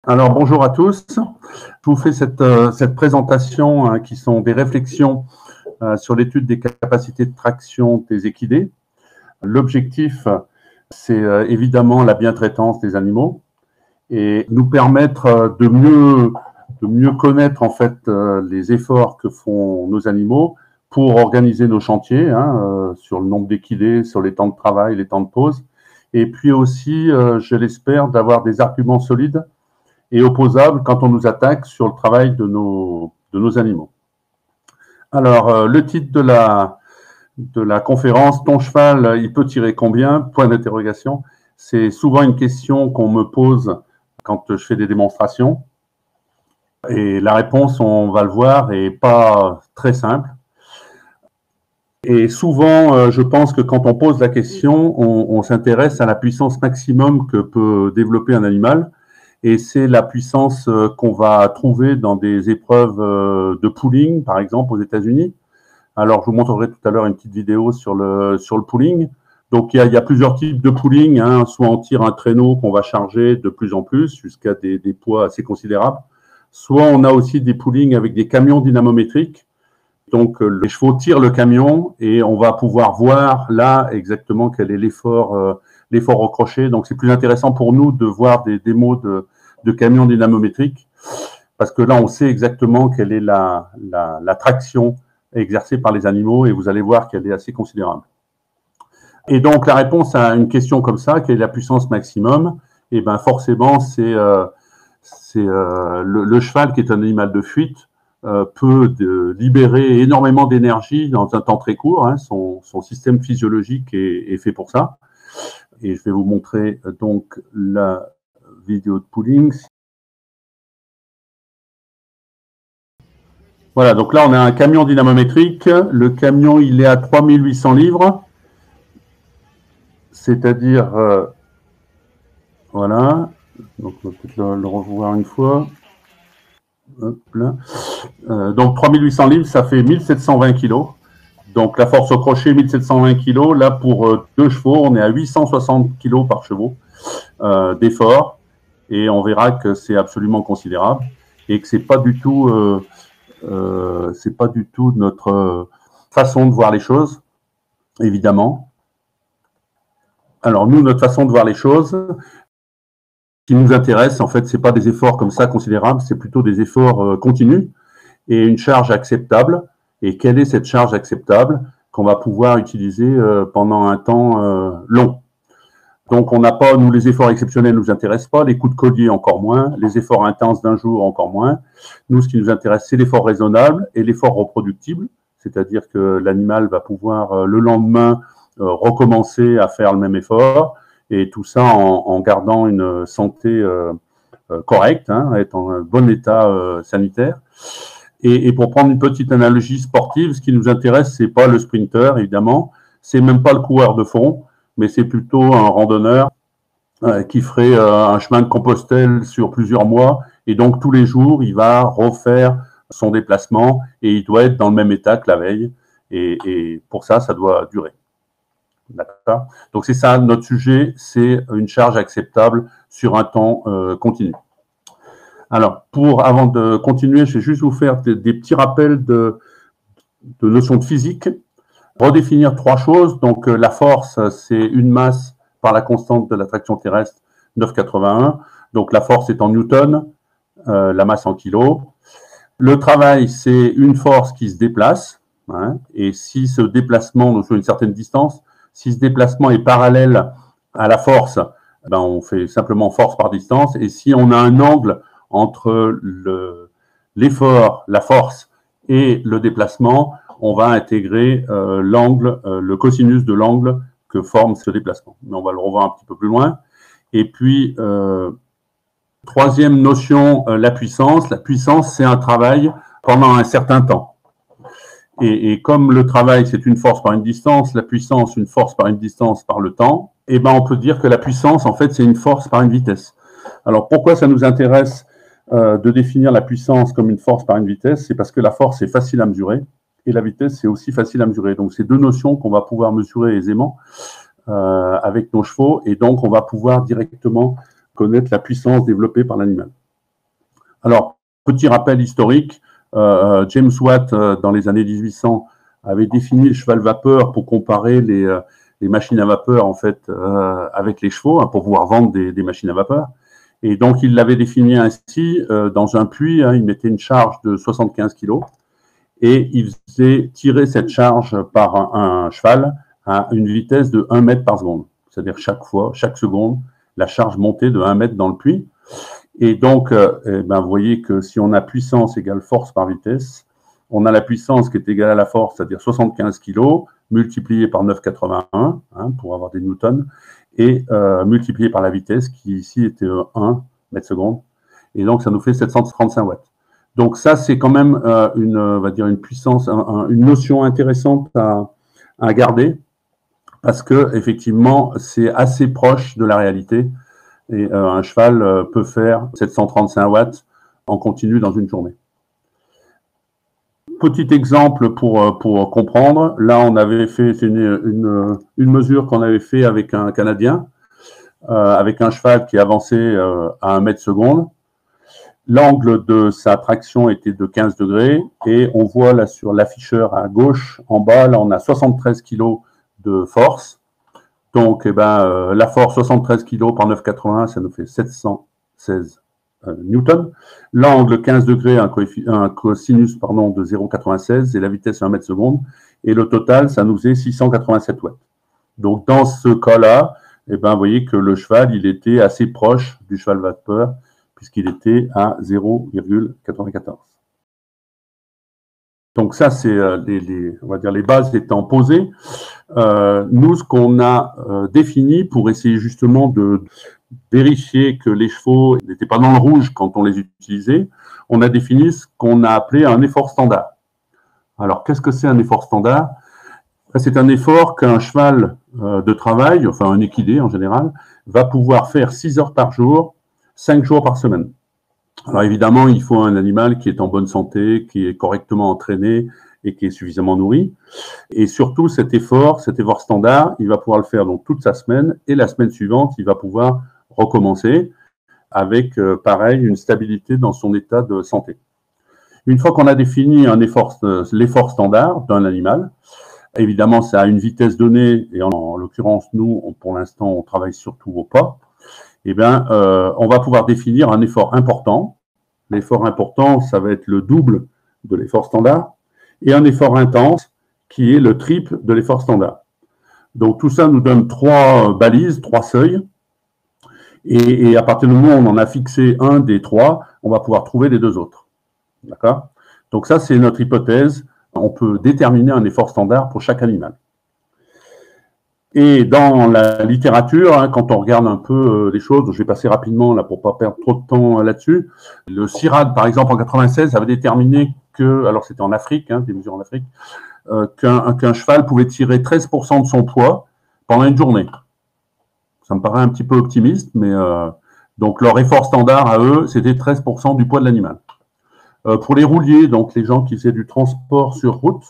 Alors, bonjour à tous. Je vous fais cette présentation qui sont des réflexions sur l'étude des capacités de traction des équidés. L'objectif, c'est évidemment la bientraitance des animaux et nous permettre de mieux connaître en fait les efforts que font nos animaux pour organiser nos chantiers sur le nombre d'équidés, sur les temps de travail, les temps de pause, et puis aussi, je l'espère, d'avoir des arguments solides et opposables quand on nous attaque sur le travail de nos animaux. Alors, le titre de la conférence, ton cheval, il peut tirer combien? Point d'interrogation. C'est souvent une question qu'on me pose quand je fais des démonstrations. Et la réponse, on va le voir, est pas très simple. Et souvent, je pense que quand on pose la question, on s'intéresse à la puissance maximum que peut développer un animal. Et c'est la puissance qu'on va trouver dans des épreuves de pooling, par exemple, aux États-Unis. Alors, je vous montrerai tout à l'heure une petite vidéo sur le pooling. Donc, il y a plusieurs types de pooling. Soit on tire un traîneau qu'on va charger de plus en plus jusqu'à des poids assez considérables. Soit on a aussi des poolings avec des camions dynamométriques. Donc, les chevaux tirent le camion et on va pouvoir voir là exactement quel est l'effort au crochet. Donc, c'est plus intéressant pour nous de voir des démos de camions dynamométriques parce que là, on sait exactement quelle est la traction exercée par les animaux et vous allez voir qu'elle est assez considérable. Et donc, la réponse à une question comme ça, quelle est la puissance maximum? Eh bien, forcément, c'est le cheval qui est un animal de fuite peut libérer énormément d'énergie dans un temps très court. Son système physiologique est fait pour ça. Et je vais vous montrer donc la vidéo de pooling. Voilà, donc là, on a un camion dynamométrique. Le camion, il est à 3800 livres. C'est-à-dire, voilà. Donc, on va peut-être le revoir une fois. Hop là. Donc 3800 livres, ça fait 1720 kg. Donc la force au crochet, 1720 kg. Là, pour 2 chevaux, on est à 860 kg par chevaux d'effort. Et on verra que c'est absolument considérable et que c'est pas du tout notre façon de voir les choses, évidemment. Alors nous, notre façon de voir les choses, ce qui nous intéresse, en fait, c'est pas des efforts comme ça considérables, c'est plutôt des efforts continus et une charge acceptable. Et quelle est cette charge acceptable qu'on va pouvoir utiliser pendant un temps long? Donc, on n'a pas, nous, les efforts exceptionnels ne nous intéressent pas, les coups de collier encore moins, les efforts intenses d'un jour encore moins. Nous, ce qui nous intéresse, c'est l'effort raisonnable et l'effort reproductible, c'est-à-dire que l'animal va pouvoir le lendemain recommencer à faire le même effort, et tout ça en gardant une santé correcte, être en un bon état sanitaire. Et pour prendre une petite analogie sportive, ce qui nous intéresse, c'est pas le sprinter, évidemment, c'est même pas le coureur de fond, mais c'est plutôt un randonneur qui ferait un chemin de Compostelle sur plusieurs mois, et donc tous les jours, il va refaire son déplacement, et il doit être dans le même état que la veille, et pour ça, ça doit durer. D'accord. Donc c'est ça, notre sujet, c'est une charge acceptable sur un temps continu. Alors, avant de continuer, je vais juste vous faire des petits rappels de notions de physique. Redéfinir 3 choses. Donc, la force, c'est une masse par la constante de l'attraction terrestre, 9,81. Donc, la force est en newton, la masse en kilos. Le travail, c'est une force qui se déplace. Et si ce déplacement, sur une certaine distance, si ce déplacement est parallèle à la force, ben on fait simplement force par distance. Et si on a un angle entre l'effort, la force et le déplacement, on va intégrer l'angle, le cosinus de l'angle que forme ce déplacement. Mais on va le revoir un petit peu plus loin. Et puis, troisième notion, la puissance. La puissance, c'est un travail pendant un certain temps. Et comme le travail, c'est une force par une distance, la puissance, une force par une distance par le temps, et ben on peut dire que la puissance, en fait, c'est une force par une vitesse. Alors, pourquoi ça nous intéresse de définir la puissance comme une force par une vitesse? C'est parce que la force est facile à mesurer et la vitesse, c'est aussi facile à mesurer. Donc, c'est 2 notions qu'on va pouvoir mesurer aisément avec nos chevaux, et donc on va pouvoir directement connaître la puissance développée par l'animal. Alors, petit rappel historique, James Watt, dans les années 1800, avait défini le cheval vapeur pour comparer les machines à vapeur en fait avec les chevaux, hein, pour pouvoir vendre des machines à vapeur. Et donc, il l'avait défini ainsi, dans un puits, hein, il mettait une charge de 75 kg et il faisait tirer cette charge par un cheval à une vitesse de 1 mètre par seconde. C'est-à-dire chaque seconde, la charge montait de 1 mètre dans le puits. Et donc, vous voyez que si on a puissance égale force par vitesse, on a la puissance qui est égale à la force, c'est-à-dire 75 kg, multiplié par 9,81, hein, pour avoir des newtons, et multiplié par la vitesse, qui ici était 1 mètre seconde. Et donc, ça nous fait 735 watts. Donc, ça, c'est quand même on va dire une puissance, une notion intéressante à garder, parce que effectivement, c'est assez proche de la réalité. Et un cheval peut faire 735 watts en continu dans une journée. Petit exemple pour comprendre. Là, on avait fait une mesure qu'on avait fait avec un Canadien, avec un cheval qui avançait à 1 mètre seconde. L'angle de sa traction était de 15 degrés et on voit là sur l'afficheur à gauche, en bas, là on a 73 kg de force. Donc, la force 73 kg par 9,80, ça nous fait 716 newtons. L'angle 15 degrés, un cosinus de 0,96 et la vitesse 1 mètre seconde. Et le total, ça nous fait 687 watts. Donc, dans ce cas-là, vous voyez que le cheval, il était assez proche du cheval vapeur, puisqu'il était à 0,94. Donc ça, c'est on va dire les bases étant posées. Nous, ce qu'on a défini pour essayer justement de vérifier que les chevaux n'étaient pas dans le rouge quand on les utilisait, on a défini ce qu'on a appelé un effort standard. Alors, qu'est-ce que c'est un effort standard? C'est un effort qu'un cheval de travail, enfin un équidé en général, va pouvoir faire 6 heures par jour, 5 jours par semaine. Alors évidemment, il faut un animal qui est en bonne santé, qui est correctement entraîné et qui est suffisamment nourri. Et surtout, cet effort standard, il va pouvoir le faire donc toute sa semaine et la semaine suivante, il va pouvoir recommencer avec, pareil, une stabilité dans son état de santé. Une fois qu'on a défini l'effort standard d'un animal, évidemment, ça a une vitesse donnée et en l'occurrence, nous, pour l'instant, on travaille surtout au pas. On va pouvoir définir un effort important. L'effort important, ça va être le double de l'effort standard, et un effort intense qui est le triple de l'effort standard. Donc tout ça nous donne 3 balises, 3 seuils, et à partir du moment où on en a fixé un des 3, on va pouvoir trouver les 2 autres. D'accord? Donc ça, c'est notre hypothèse. On peut déterminer un effort standard pour chaque animal. Et dans la littérature, hein, quand on regarde un peu les choses, je vais passer rapidement là pour pas perdre trop de temps là-dessus. Le CIRAD, par exemple, en 96, avait déterminé que, alors c'était en Afrique, hein, des mesures en Afrique, qu'un cheval pouvait tirer 13% de son poids pendant une journée. Ça me paraît un petit peu optimiste, mais donc leur effort standard à eux, c'était 13% du poids de l'animal. Pour les rouliers, donc les gens qui faisaient du transport sur route,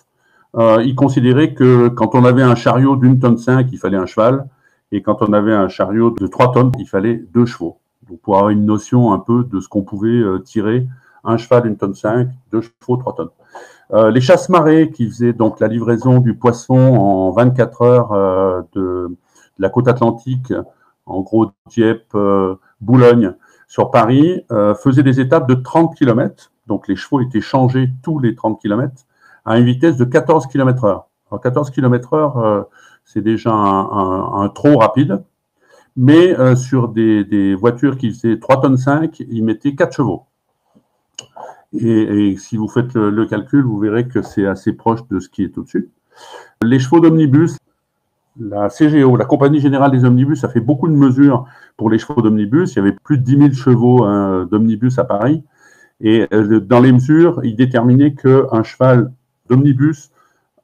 ils considéraient que quand on avait un chariot d'1,5 tonne, il fallait un cheval, et quand on avait un chariot de 3 tonnes, il fallait 2 chevaux. Donc pour avoir une notion un peu de ce qu'on pouvait tirer, un cheval 1,5 tonne, 2 chevaux, 3 tonnes. Les chasse-marées qui faisaient donc la livraison du poisson en 24 heures de la côte atlantique, en gros Dieppe, Boulogne, sur Paris, faisaient des étapes de 30 km. Donc les chevaux étaient changés tous les 30 km à une vitesse de 14 km/h. Alors 14 km/h, c'est déjà un trop rapide, mais sur des voitures qui faisaient 3,5 tonnes, ils mettaient 4 chevaux. Et si vous faites le calcul, vous verrez que c'est assez proche de ce qui est au-dessus. Les chevaux d'omnibus, la CGO, la Compagnie Générale des Omnibus, a fait beaucoup de mesures pour les chevaux d'omnibus. Il y avait plus de 10 000 chevaux d'omnibus à Paris. Et dans les mesures, il déterminait qu'un cheval d'omnibus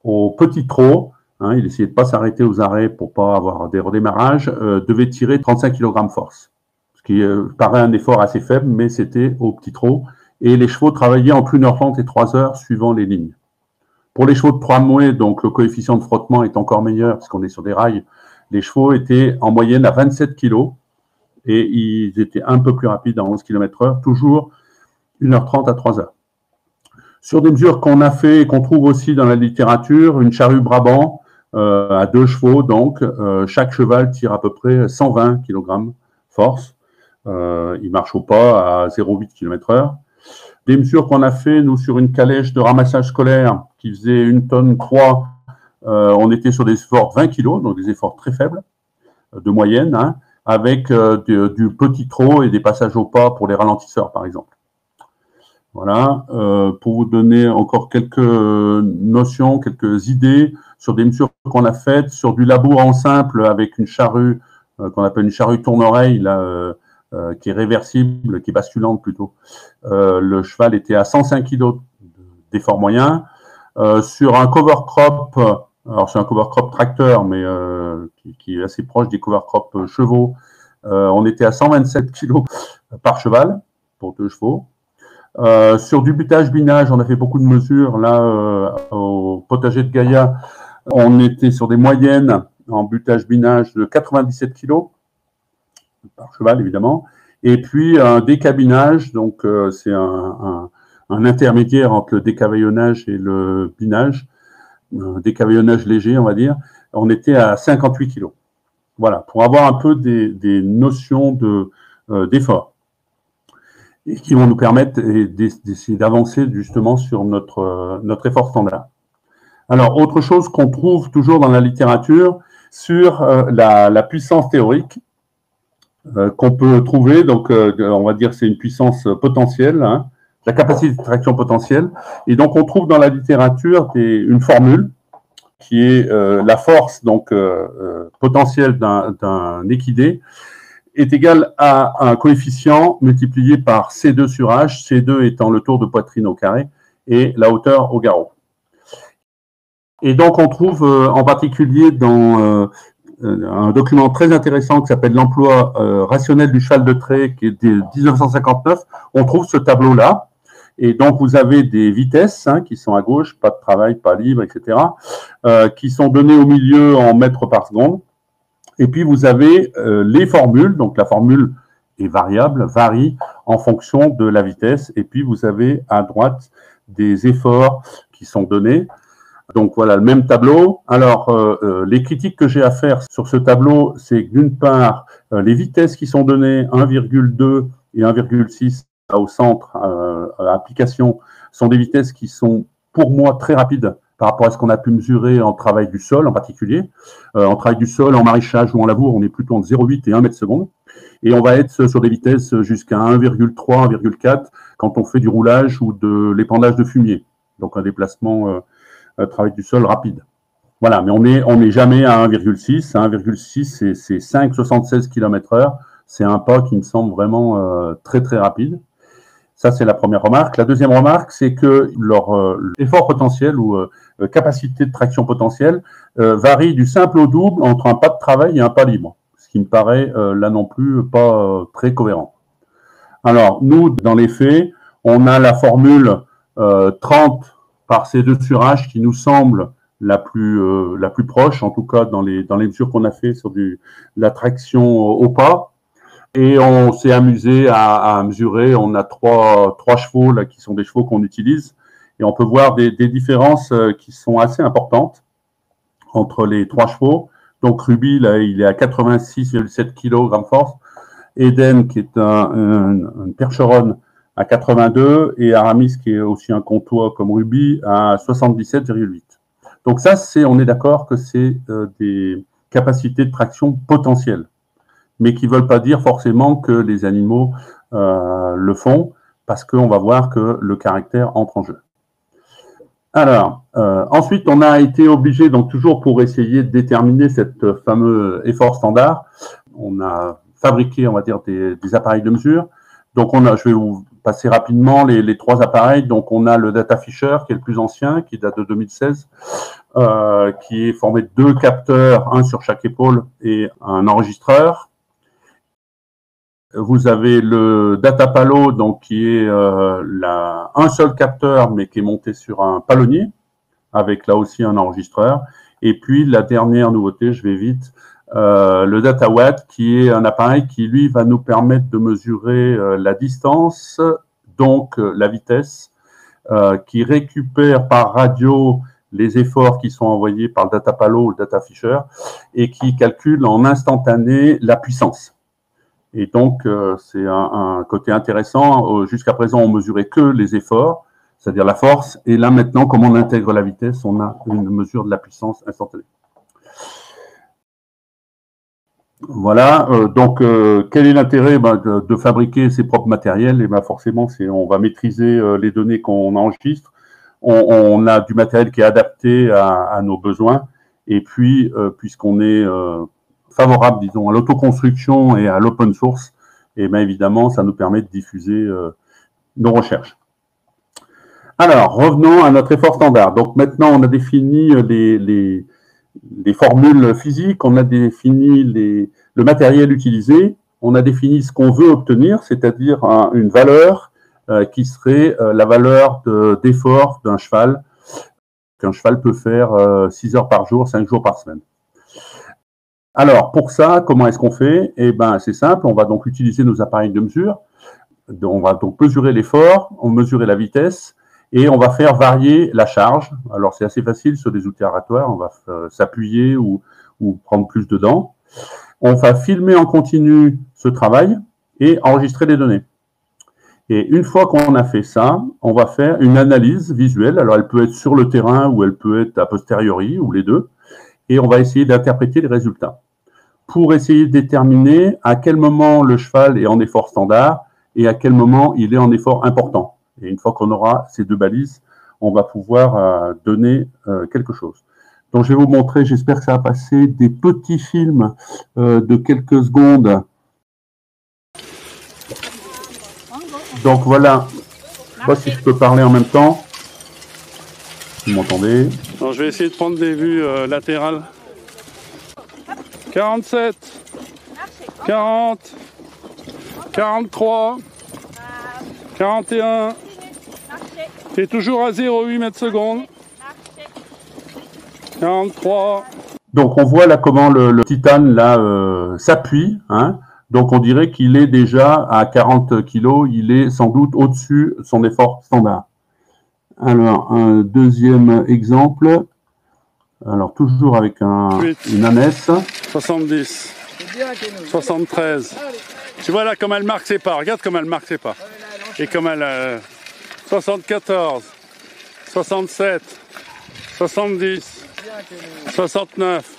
au petit trot, hein, il essayait de ne pas s'arrêter aux arrêts pour ne pas avoir des redémarrages, devait tirer 35 kg force. Ce qui paraît un effort assez faible, mais c'était au petit trot. Et les chevaux travaillaient entre 1h30 et 3 heures suivant les lignes. Pour les chevaux de tramway, donc le coefficient de frottement est encore meilleur parce qu'on est sur des rails. Les chevaux étaient en moyenne à 27 kg et ils étaient un peu plus rapides à 11 km/h, toujours 1h30 à 3h. Sur des mesures qu'on a fait et qu'on trouve aussi dans la littérature, une charrue Brabant à 2 chevaux, donc chaque cheval tire à peu près 120 kg force. Il marche au pas à 0,8 km/h. Des mesures qu'on a fait, nous, sur une calèche de ramassage scolaire qui faisait 1 tonne 3, on était sur des efforts de 20 kg, donc des efforts très faibles, de moyenne, hein, avec du petit trot et des passages au pas pour les ralentisseurs, par exemple. Voilà, pour vous donner encore quelques notions, quelques idées sur des mesures qu'on a faites, sur du labour en simple avec une charrue qu'on appelle une charrue tourne-oreille, là, qui est réversible, qui est basculante plutôt. Le cheval était à 105 kg d'effort moyen. Sur un cover crop, alors c'est un cover crop tracteur, mais qui est assez proche des cover crop chevaux, on était à 127 kg par cheval pour 2 chevaux. Sur du butage-binage, on a fait beaucoup de mesures. Là, au potager de Gaïa, on était sur des moyennes en butage-binage de 97 kg par cheval, évidemment. Et puis, un décabinage, donc c'est un intermédiaire entre le décavaillonnage et le binage, un décavaillonnage léger, on va dire. On était à 58 kg. Voilà, pour avoir un peu des notions d'effort. Et qui vont nous permettre d'essayer d'avancer justement sur notre effort standard. Alors, autre chose qu'on trouve toujours dans la littérature sur la puissance théorique qu'on peut trouver, donc on va dire c'est une puissance potentielle, hein, la capacité de traction potentielle, et donc on trouve dans la littérature une formule qui est la force donc potentielle d'un équidé est égal à un coefficient multiplié par C2 sur H, C2 étant le tour de poitrine au carré et la hauteur au garrot. Et donc, on trouve en particulier dans un document très intéressant qui s'appelle l'emploi rationnel du cheval de trait, qui est de 1959, on trouve ce tableau-là. Et donc, vous avez des vitesses hein, qui sont à gauche, pas de travail, pas libre, etc., qui sont données au milieu en mètres par seconde. Et puis, vous avez les formules. Donc, la formule est variable, varie en fonction de la vitesse. Et puis, vous avez à droite des efforts qui sont donnés. Donc, voilà le même tableau. Alors, les critiques que j'ai à faire sur ce tableau, c'est d'une part, les vitesses qui sont données, 1,2 et 1,6 au centre à application, sont des vitesses qui sont, pour moi, très rapides par rapport à ce qu'on a pu mesurer en travail du sol en particulier. En travail du sol, en maraîchage ou en labour, on est plutôt entre 0,8 et 1 mètre seconde. Et on va être sur des vitesses jusqu'à 1,3, 1,4 quand on fait du roulage ou de l'épandage de fumier. Donc un déplacement travail du sol rapide. Voilà, mais on n'est jamais à 1,6. 1,6, c'est 5,76 km/h. C'est un pas qui me semble vraiment très, très rapide. Ça, c'est la première remarque. La deuxième remarque, c'est que leur effort potentiel ou capacité de traction potentielle varie du simple au double entre un pas de travail et un pas libre, ce qui me paraît là non plus pas très cohérent. Alors, nous, dans les faits, on a la formule 30 par C2 sur H qui nous semble la plus proche, en tout cas dans les mesures qu'on a fait sur la traction au pas. Et on s'est amusé à mesurer. On a trois chevaux là, qui sont des chevaux qu'on utilise. Et on peut voir des différences qui sont assez importantes entre les 3 chevaux. Donc Ruby, là, il est à 86,7 kg force. Eden, qui est une percheronne, à 82. Et Aramis, qui est aussi un comtois comme Ruby, à 77,8. Donc ça, on est d'accord que c'est des capacités de traction potentielles, mais qui ne veulent pas dire forcément que les animaux le font, parce qu'on va voir que le caractère entre en jeu. Alors, ensuite, on a été obligé, donc toujours pour essayer de déterminer cette fameux effort standard, on a fabriqué, on va dire, des appareils de mesure. Donc, je vais vous passer rapidement les 3 appareils. Donc, on a le Data Fisher, qui est le plus ancien, qui date de 2016, qui est formé de 2 capteurs, un sur chaque épaule, et un enregistreur. Vous avez le Datapalo, donc qui est un seul capteur, mais qui est monté sur un palonnier, avec là aussi un enregistreur. Et puis la dernière nouveauté, je vais vite, le DataWatt, qui est un appareil qui, lui, va nous permettre de mesurer la distance donc la vitesse, qui récupère par radio les efforts qui sont envoyés par le Datapalo ou le Datafisher et qui calcule en instantané la puissance. Et donc, c'est un côté intéressant. Jusqu'à présent, on mesurait que les efforts, c'est-à-dire la force. Et là, maintenant, comme on intègre la vitesse, on a une mesure de la puissance instantanée. Voilà, donc quel est l'intérêt de fabriquer ses propres matériels? Et forcément, on va maîtriser les données qu'on enregistre. On a du matériel qui est adapté à nos besoins. Et puis, puisqu'on est favorable, disons, à l'autoconstruction et à l'open source, et bien évidemment, ça nous permet de diffuser nos recherches. Alors, revenons à notre effort standard. Donc maintenant, on a défini les formules physiques, on a défini le matériel utilisé, on a défini ce qu'on veut obtenir, c'est-à-dire une valeur qui serait la valeur d'effort d'un cheval, qu'un cheval peut faire 6 heures par jour, 5 jours par semaine. Alors, pour ça, comment est-ce qu'on fait? Eh bien, c'est simple, on va donc utiliser nos appareils de mesure, on va donc mesurer l'effort, on va mesurer la vitesse, et on va faire varier la charge. Alors, c'est assez facile sur des outils aératoires. On va s'appuyer ou prendre plus dedans. On va filmer en continu ce travail et enregistrer les données. Et une fois qu'on a fait ça, on va faire une analyse visuelle. Alors, elle peut être sur le terrain ou elle peut être a posteriori, ou les deux. Et on va essayer d'interpréter les résultats pour essayer de déterminer à quel moment le cheval est en effort standard et à quel moment il est en effort important. Et une fois qu'on aura ces deux balises, on va pouvoir donner quelque chose. Donc, je vais vous montrer, j'espère que ça va passer, des petits films de quelques secondes. Donc, voilà. Je ne sais pas si je peux parler en même temps. Vous m'entendez? Alors, je vais essayer de prendre des vues latérales. 47, 40, 43, 41. T'es toujours à 0,8 mètres secondes. 43. Donc on voit là comment le titane là s'appuie. Hein. Donc on dirait qu'il est déjà à 40 kg, il est sans doute au-dessus de son effort standard. Alors un deuxième exemple. Alors toujours avec une ânesse. 70. 73. Tu vois là comme elle marque ses pas. Regarde comme elle marque ses pas. Et comme elle... 74, 67, 70, 69,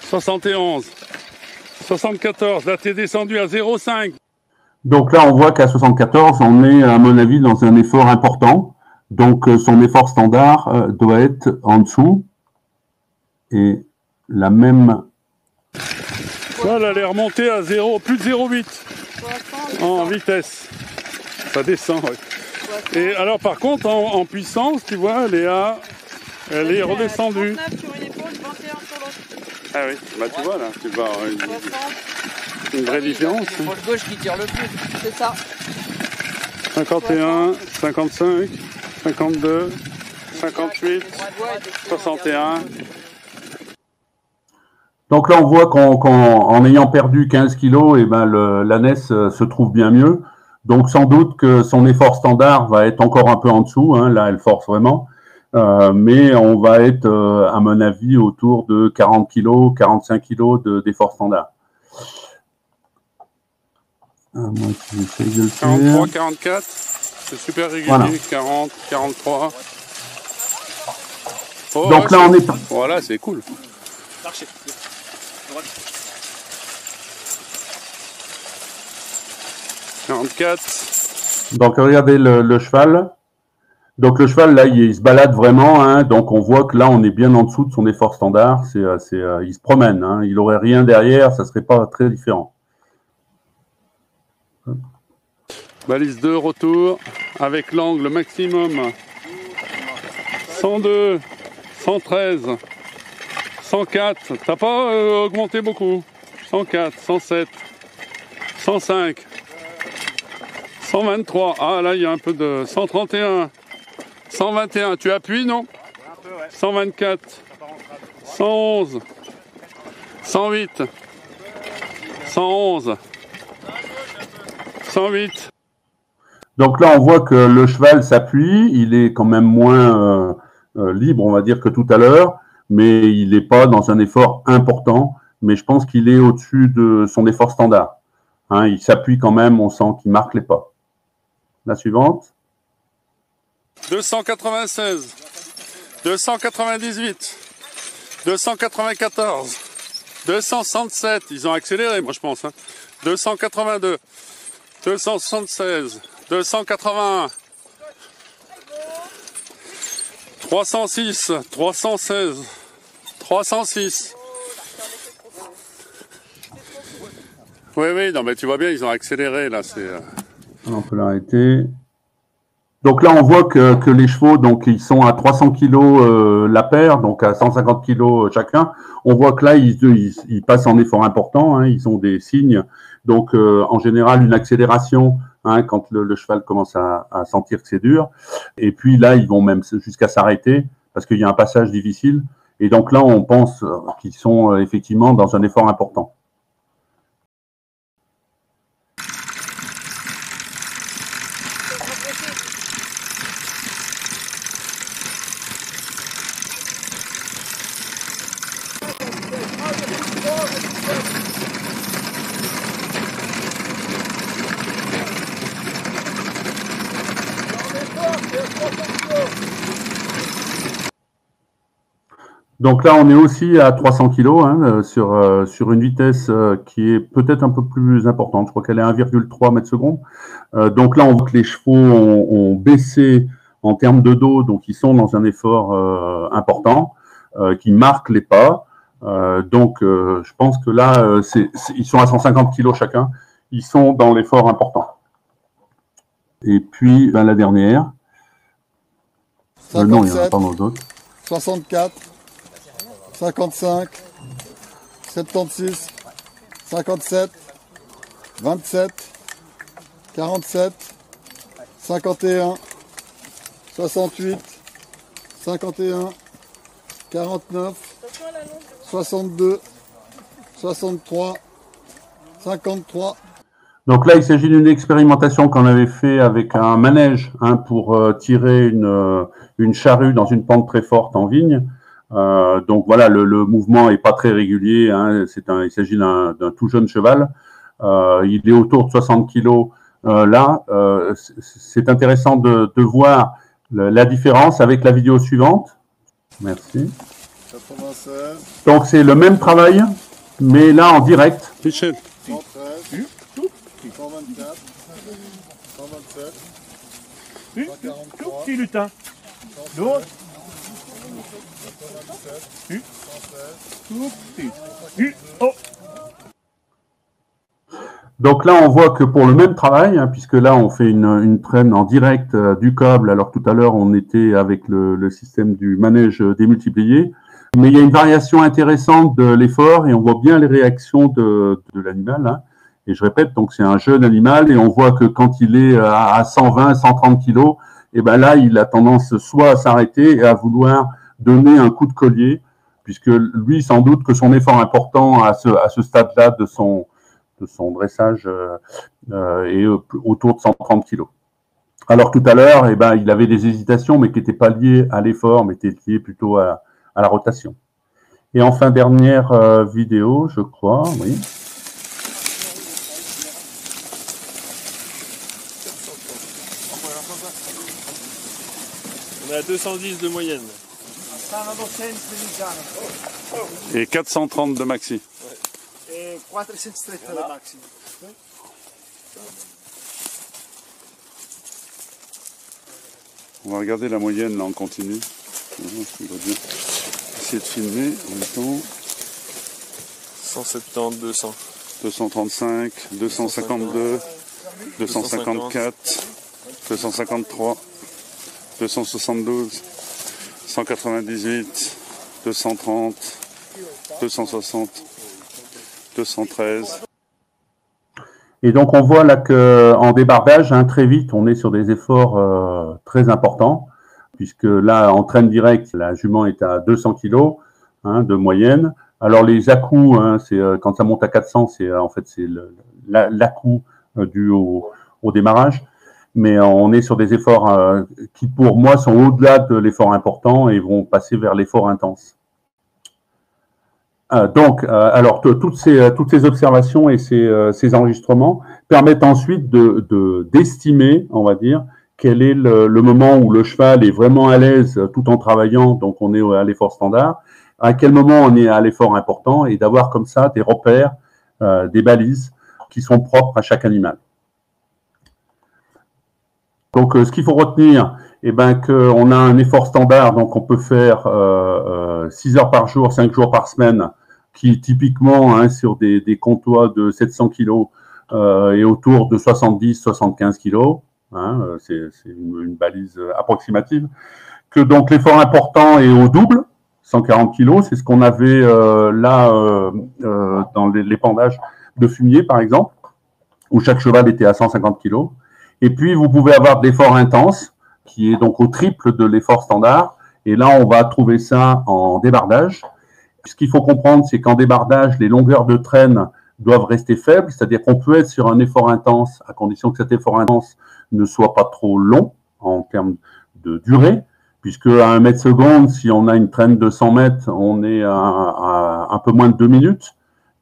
71, 74. Là, tu es descendu à 0,5. Donc là, on voit qu'à 74, on est, à mon avis, dans un effort important. Donc, son effort standard doit être en dessous. Et la même... Voilà, elle est remontée à 0, plus de 0,8 en vitesse. Ça descend, ouais. Et alors par contre en puissance, tu vois, elle est redescendue. 39 sur une épaule, 21 sur l'autre. Ah oui, bah tu vois là, tu vas avoir une vraie différence. C'est l'épaule gauche qui tire le plus, c'est ça. 51, 55, 52, 58, 61. Donc là on voit qu'en ayant perdu 15 kilos, et ben l'ânesse se trouve bien mieux. Donc, sans doute que son effort standard va être encore un peu en dessous. Hein, là, elle force vraiment. Mais on va être, à mon avis, autour de 40 kg, 45 kg d'effort standard. Moi, j'essaye de le faire. 43, 44. C'est super régulier. Voilà. 40, 43. Oh, donc ouais, là, on est... Voilà, c'est cool. Marchez. 44. Donc regardez le cheval. Donc le cheval là, il se balade vraiment. Hein, donc on voit que là, on est bien en dessous de son effort standard. Il se promène. Hein, il n'aurait rien derrière, ça serait pas très différent. Balise 2, retour avec l'angle maximum. 102, 113, 104. T'as pas augmenté beaucoup. 104, 107, 105. 123, ah là il y a un peu de 131, 121, tu appuies non? 124, 111, 108, 111, 108. Donc là, on voit que le cheval s'appuie, il est quand même moins libre, on va dire, que tout à l'heure, mais il n'est pas dans un effort important, mais je pense qu'il est au-dessus de son effort standard. Hein, il s'appuie quand même, on sent qu'il marque les pas. La suivante. 296, 298, 294, 267, ils ont accéléré, moi je pense. Hein. 282, 276, 281, 306, 316, 306. Oui, non, mais tu vois bien, ils ont accéléré là. On peut l'arrêter. Donc là, on voit que les chevaux, donc ils sont à 300 kg la paire, donc à 150 kg chacun. On voit que là, ils passent en effort important, hein, ils ont des signes. Donc en général, une accélération hein, quand le cheval commence à sentir que c'est dur. Et puis là, ils vont même jusqu'à s'arrêter parce qu'il y a un passage difficile. Et donc là, on pense qu'ils sont effectivement dans un effort important. Donc là, on est aussi à 300 kg hein, sur une vitesse qui est peut-être un peu plus importante. Je crois qu'elle est 1,3 mètres secondes. Donc là, on voit que les chevaux ont baissé en termes de dos, donc ils sont dans un effort important, qui marque les pas. Donc je pense que là, ils sont à 150 kg chacun. Ils sont dans l'effort important. Et puis, la dernière. Non, il n'y en a pas d'autres. 64. 55, 76, 57, 27, 47, 51, 68, 51, 49, 62, 63, 53. Donc là, il s'agit d'une expérimentation qu'on avait fait avec un manège hein, pour tirer une charrue dans une pente très forte en vigne. Donc voilà, le mouvement est pas très régulier. Hein, il s'agit d'un tout jeune cheval. Il est autour de 60 kilos là. C'est intéressant de voir la différence avec la vidéo suivante. Merci. 96. Donc c'est le même travail, mais là en direct. Michel. 113. 124. 127. 143. Tout petit lutin. L'autre. Oh. Donc là, on voit que pour le même travail, hein, puisque là, on fait une traîne en direct du câble, alors tout à l'heure, on était avec le système du manège démultiplié, mais il y a une variation intéressante de l'effort et on voit bien les réactions de l'animal. Hein. Et je répète, donc c'est un jeune animal et on voit que quand il est à 120, 130 kilos, et ben là, il a tendance soit à s'arrêter et à vouloir donner un coup de collier, puisque lui, sans doute que son effort important à ce stade-là de son dressage est autour de 130 kilos. Alors tout à l'heure, eh ben, il avait des hésitations, mais qui n'étaient pas liées à l'effort, mais étaient liées plutôt à la rotation. Et enfin, dernière vidéo, je crois, oui. On est à 210 de moyenne. Et 430 de maxi. Et 430 de maxi. On va regarder la moyenne là en continu. On va bien essayer de filmer en même temps. 170, 200. 235, 252, 254, 253, 272, 198, 230, 260, 213. Et donc on voit là qu'en débardage, hein, très vite, on est sur des efforts très importants, puisque là, en traîne directe, la jument est à 200 kg hein, de moyenne. Alors les à-coups, hein, quand ça monte à 400, en fait c'est l'à-coup dû au démarrage. mais on est sur des efforts qui, pour moi, sont au-delà de l'effort important et vont passer vers l'effort intense. Alors, toutes ces observations et ces enregistrements permettent ensuite d'estimer, on va dire, quel est le moment où le cheval est vraiment à l'aise tout en travaillant, donc on est à l'effort standard, à quel moment on est à l'effort important, et d'avoir comme ça des repères, des balises qui sont propres à chaque animal. Donc, ce qu'il faut retenir, qu'on a un effort standard, donc on peut faire 6 heures par jour, 5 jours par semaine, qui typiquement sur des comptoirs de 700 kg est autour de 70-75 kg. C'est une balise approximative. Que donc l'effort important est au double, 140 kg, c'est ce qu'on avait dans l'épandage de fumier, par exemple, où chaque cheval était à 150 kg. Et puis, vous pouvez avoir de l'effort intense, qui est donc au triple de l'effort standard. Et là, on va trouver ça en débardage. Ce qu'il faut comprendre, c'est qu'en débardage, les longueurs de traîne doivent rester faibles, c'est-à-dire qu'on peut être sur un effort intense, à condition que cet effort intense ne soit pas trop long en termes de durée, puisque à 1 mètre seconde, si on a une traîne de 100 mètres, on est à un peu moins de 2 minutes.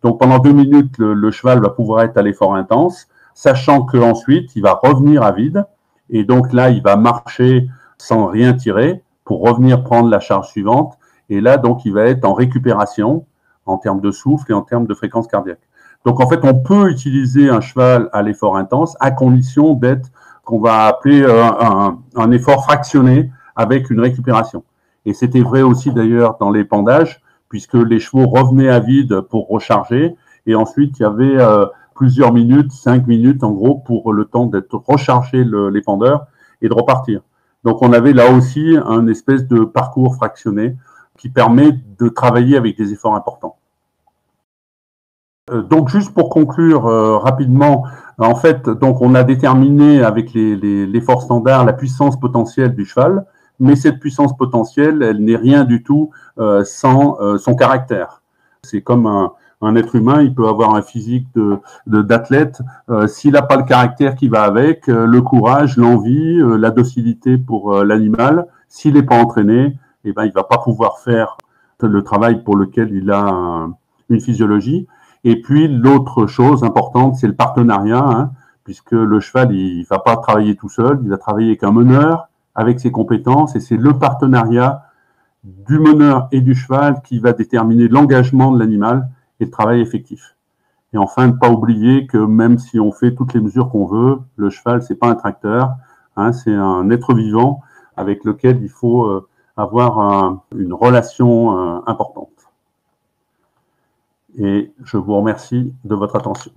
Donc pendant 2 minutes, le cheval va pouvoir être à l'effort intense, sachant qu'ensuite, il va revenir à vide, et donc là, il va marcher sans rien tirer pour revenir prendre la charge suivante. Et là, donc, il va être en récupération en termes de souffle et en termes de fréquence cardiaque. Donc, en fait, on peut utiliser un cheval à l'effort intense à condition d'être, qu'on va appeler un effort fractionné avec une récupération. Et c'était vrai aussi d'ailleurs dans l'épandage, puisque les chevaux revenaient à vide pour recharger. Et ensuite, il y avait plusieurs minutes, 5 minutes en gros, pour le temps d'être rechargé l'épandeur et de repartir. Donc, on avait là aussi un espèce de parcours fractionné qui permet de travailler avec des efforts importants. Donc, juste pour conclure rapidement, en fait, donc on a déterminé avec l'effort standard la puissance potentielle du cheval, mais cette puissance potentielle, elle n'est rien du tout sans son caractère. C'est comme un être humain, il peut avoir un physique d'athlète, s'il n'a pas le caractère qui va avec, le courage, l'envie, la docilité pour l'animal, s'il n'est pas entraîné, il ne va pas pouvoir faire le travail pour lequel il a une physiologie. Et puis, l'autre chose importante, c'est le partenariat, puisque le cheval, il ne va pas travailler tout seul, il va travailler avec un meneur, avec ses compétences, et c'est le partenariat du meneur et du cheval qui va déterminer l'engagement de l'animal et le travail effectif. Et enfin, ne pas oublier que même si on fait toutes les mesures qu'on veut, le cheval, c'est pas un tracteur, c'est un être vivant avec lequel il faut avoir une relation importante. Et je vous remercie de votre attention.